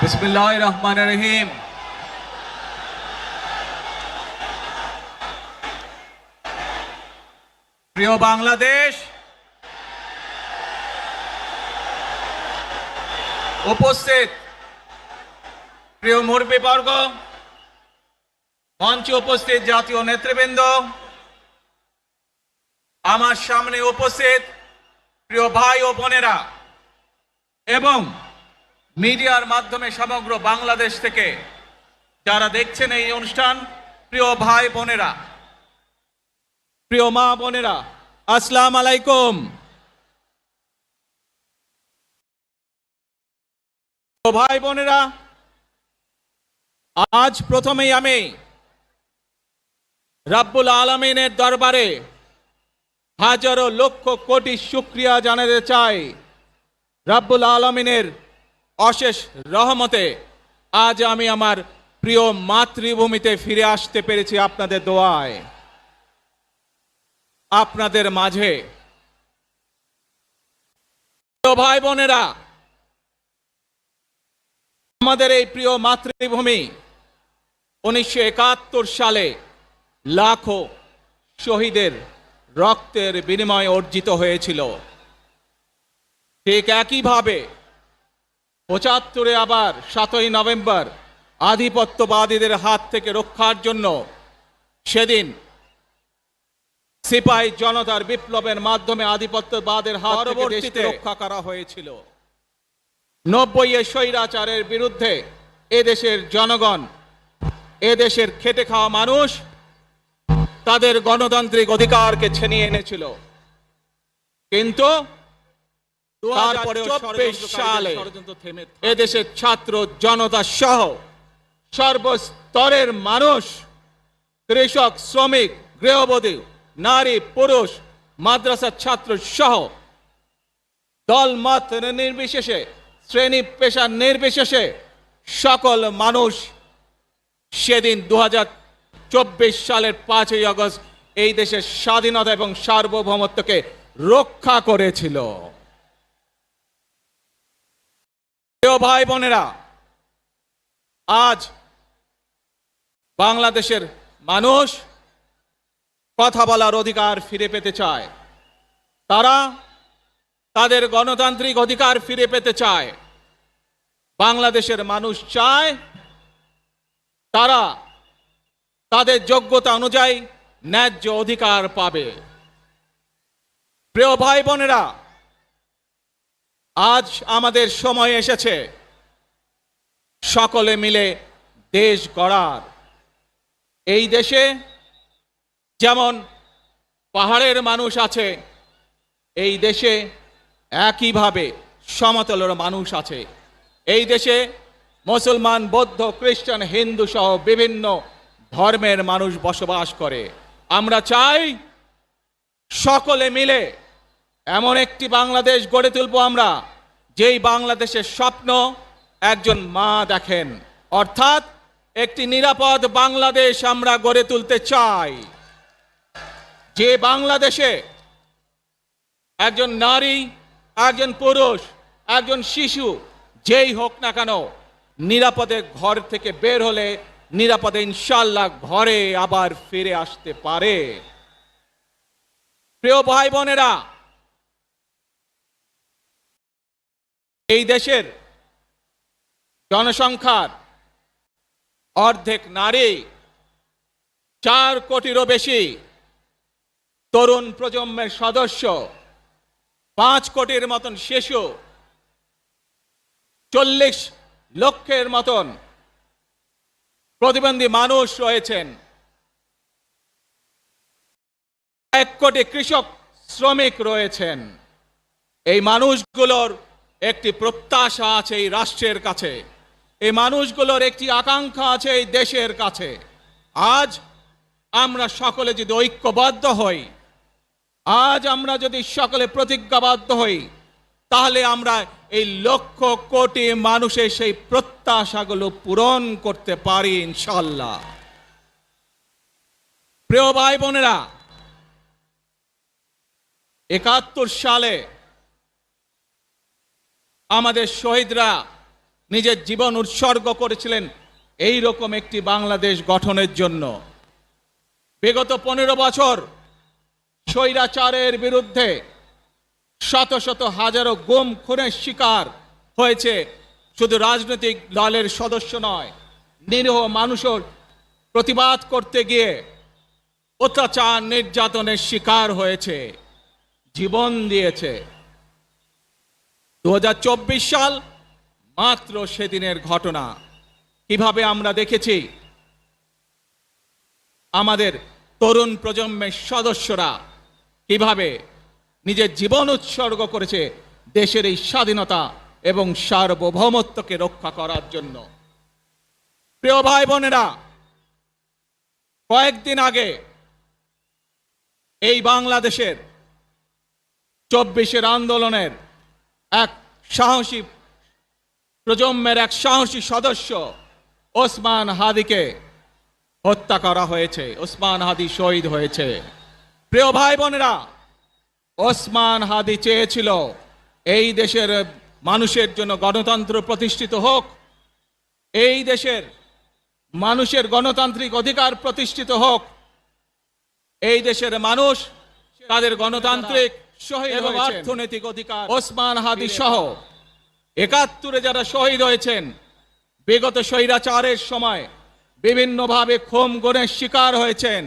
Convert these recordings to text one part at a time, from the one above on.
বিসমিল্লাহির রহমানির রহিম। প্রিয় বাংলাদেশ, উপস্থিত প্রিয় মুরব্বীবর্গ, মঞ্চে উপস্থিত জাতীয় নেতৃবৃন্দ, আমার সামনে উপস্থিত প্রিয় ভাই ও বোনেরা এবং মিডিয়ার মাধ্যমে সমগ্র বাংলাদেশ থেকে যারা দেখছেন এই অনুষ্ঠান, প্রিয় ভাই বোনেরা, প্রিয় মা বোনেরা, আসসালামু আলাইকুম। ভাই বোনেরা, আজ প্রথমেই আমি রাব্বুল আলামিনের দরবারে হাজারো লক্ষ কোটি শুকরিয়া জানাতে চাই। রাব্বুল আলামিনের অশেষ রহমতে আজ আমি আমার প্রিয় মাতৃভূমিতে ফিরে আসতে পেরেছি আপনাদের দোয়ায়। আপনাদের মাঝে প্রিয় ভাই বোনেরা, আমাদের এই প্রিয় মাতৃভূমি 1971 সালে লাখো শহীদের রক্তের বিনিময়ে অর্জিত হয়েছিল। ঠিক একইভাবে 75-এ আবার 7ই নভেম্বর আধিপত্যবাদীদের হাত থেকে রক্ষার জন্য সেদিন সিপাহী জনতার বিপ্লবের মাধ্যমে আধিপত্যবাদের হাত থেকে দেশকে রক্ষা করা হয়েছিল। 90-এ স্বৈরাচারের বিরুদ্ধে এদেশের জনগণ, এদেশের খেটে খাওয়া মানুষ তাদের গণতান্ত্রিক অধিকারকে ছিনিয়ে এনেছিল। কিন্তু 2024 সালে এদেশের ছাত্র জনতা সহ সর্বস্তরের মানুষ, কৃষক, শ্রমিক, গৃহবধূ, নারী, পুরুষ, মাদ্রাসার ছাত্র সহ দল মত নির্বিশেষে, শ্রেণী পেশা নির্বিশেষে সকল মানুষ সেদিন 2024 সালের 5ই আগস্ট এই দেশের স্বাধীনতা এবং সার্বভৌমত্বকে রক্ষা করেছিল। প্রিয় ভাই বোনেরা, আজ বাংলাদেশের মানুষ কথা বলার অধিকার ফিরে পেতে চায়। তারা তাদের গণতান্ত্রিক অধিকার ফিরে পেতে চায়। বাংলাদেশের মানুষ চায় তারা তাদের যোগ্যতা অনুযায়ী ন্যায্য অধিকার পাবে। প্রিয় ভাই বোনেরা, আজ আমাদের সময় এসেছে সকলে মিলে দেশ গড়ার। এই দেশে যেমন পাহাড়ের মানুষ আছে, এই দেশে একইভাবে সমতলের মানুষ আছে। এই দেশে মুসলমান, বৌদ্ধ, খ্রিস্টান, হিন্দু সহ বিভিন্ন ধর্মের মানুষ বসবাস করে। আমরা চাই সকলে মিলে এমন একটি বাংলাদেশ গড়ে তুলব আমরা, যেই বাংলাদেশের স্বপ্ন একজন মা দেখেন, অর্থাৎ একটি নিরাপদ বাংলাদেশ আমরা গড়ে তুলতে চাই। যে বাংলাদেশে একজন নারী, একজন পুরুষ, একজন শিশু যেই হোক না কেন নিরাপদে ঘর থেকে বের হলে নিরাপদে ইনশাআল্লাহ ঘরে আবার ফিরে আসতে পারে। প্রিয় ভাই বোনেরা, এই দেশের জনসংখ্যার অর্ধেক নারী, 4 কোটিরও বেশি তরুণ প্রজন্মের সদস্য, 5 কোটির মতন শিশু, 40 লক্ষের মতন প্রতিবন্ধী মানুষ রয়েছেন, 1 কোটি কৃষক শ্রমিক রয়েছেন। এই মানুষগুলোর একটি প্রত্যাশা আছে এই রাষ্ট্রের কাছে, এই মানুষগুলোর একটি আকাঙ্ক্ষা আছে এই দেশের কাছে। আজ আমরা সকলে যদি ঐক্যবদ্ধ হই, আজ আমরা যদি সকলে প্রতিজ্ঞাবদ্ধ হই, তাহলে আমরা এই লক্ষ কোটি মানুষের সেই প্রত্যাশাগুলো পূরণ করতে পারি ইনশাআল্লাহ। প্রিয় ভাই বোনেরা, 71 সালে আমাদের শহীদরা নিজের জীবন উৎসর্গ করেছিলেন এই রকম একটি বাংলাদেশ গঠনের জন্য। বিগত 15 বছর স্বৈরাচারের বিরুদ্ধে শত শত হাজারো গুম খুনের শিকার হয়েছে শুধু রাজনৈতিক দলের সদস্য নয়, নিরীহ মানুষের প্রতিবাদ করতে গিয়ে অত্যাচার নির্যাতনের শিকার হয়েছে, জীবন দিয়েছে। 2024 সাল মাত্র সেদিনের ঘটনা। কিভাবে আমরা দেখেছি আমাদের তরুণ প্রজন্মের সদস্যরা কিভাবে নিজের জীবন উৎসর্গ করেছে দেশের এই স্বাধীনতা এবং সার্বভৌমত্বকে রক্ষা করার জন্য। প্রিয় ভাই বোনেরা, কয়েকদিন আগে এই বাংলাদেশের 24-এর আন্দোলনের এক সাহসী প্রজন্মের এক সাহসী সদস্য ওসমান হাদিকে হত্যা করা হয়েছে। ওসমান হাদি শহীদ হয়েছে। প্রিয় ভাই বোনেরা, ওসমান হাদি চেয়েছিল এই দেশের মানুষের জন্য গণতন্ত্র প্রতিষ্ঠিত হোক, এই দেশের মানুষের গণতান্ত্রিক অধিকার প্রতিষ্ঠিত হোক, এই দেশের মানুষ তাদের গণতান্ত্রিক এবং অর্থনৈতিক অধিকার ওসমান হাদি সহ 71-এ যারা শহীদ হয়েছেন, বিগত স্বৈরাচারের সময় বিভিন্নভাবে খুন গুমের শিকার হয়েছেন,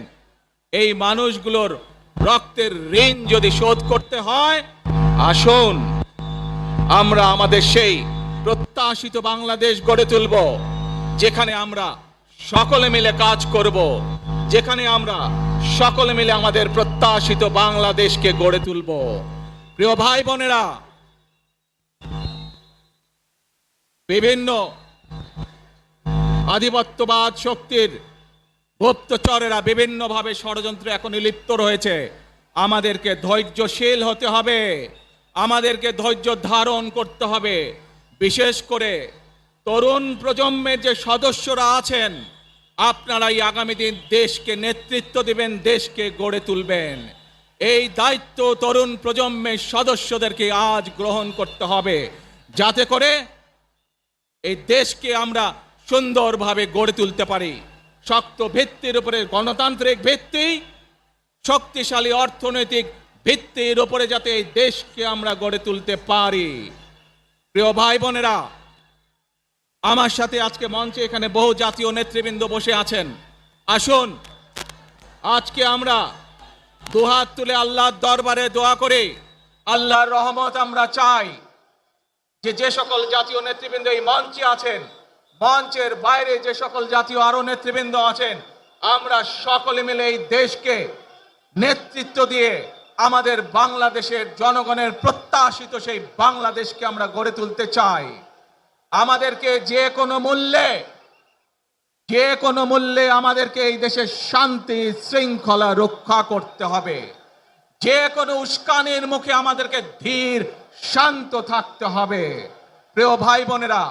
এই মানুষগুলোর রক্তের ঋণ যদি শোধ করতে হয়, আসুন আমরা আমাদের সেই প্রত্যাশিত বাংলাদেশ গড়ে তুলব, যেখানে আমরা সকলে মিলে কাজ করব, যেখানে আমরা সকলে মিলে আমাদের প্রত্যাশিত বাংলাদেশকে গড়ে তুলব। প্রিয় ভাই বোনেরা, বিভিন্ন আধিপত্যবাদ শক্তির গুপ্তচরেরা বিভিন্নভাবে ষড়যন্ত্রে এখন লিপ্ত রয়েছে। আমাদেরকে ধৈর্যশীল হতে হবে, আমাদেরকে ধৈর্য ধারণ করতে হবে। বিশেষ করে তরুণ প্রজন্মের যে সদস্যরা আছেন, আপনারাই আগামী দিন দেশকে নেতৃত্ব দিবেন, দেশকে গড়ে তুলবেন। এই দায়িত্ব তরুণ প্রজন্মের সদস্যদেরকে আজ গ্রহণ করতে হবে, যাতে করে এই দেশকে আমরা সুন্দরভাবে গড়ে তুলতে পারি। শক্ত ভিত্তির উপরে গণতান্ত্রিক ভিত্তি, শক্তিশালী অর্থনৈতিক ভিত্তির উপরে যাতে এই দেশকে আমরা গড়ে তুলতে পারি। প্রিয় ভাই বোনেরা, আমার সাথে আজকে মঞ্চে এখানে বহু জাতীয় নেতৃবৃন্দ বসে আছেন। আসুন আজকে আমরা দুহাত তুলে আল্লাহর দরবারে দোয়া করে আল্লাহর রহমত আমরা চাই। যে সকল জাতীয় নেতৃবৃন্দ এই মঞ্চে আছেন, মঞ্চের বাইরে যে সকল জাতীয় আরো নেতৃবৃন্দ আছেন, আমরা সকলে মিলে এই দেশকে নেতৃত্ব দিয়ে আমাদের বাংলাদেশের জনগণের প্রত্যাশিত সেই বাংলাদেশকে আমরা গড়ে তুলতে চাই। আমাদেরকে যে কোনো মূল্যে আমাদেরকে এই দেশের শান্তি শৃঙ্খলা রক্ষা করতে হবে। যে কোনো উস্কানির মুখে আমাদেরকে ধীর শান্ত থাকতে হবে। প্রিয় ভাই বোনেরা,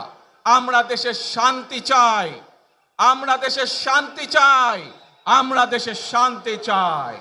আমরা দেশের শান্তি চাই, আমরা দেশের শান্তি চাই, আমরা দেশের শান্তি চাই।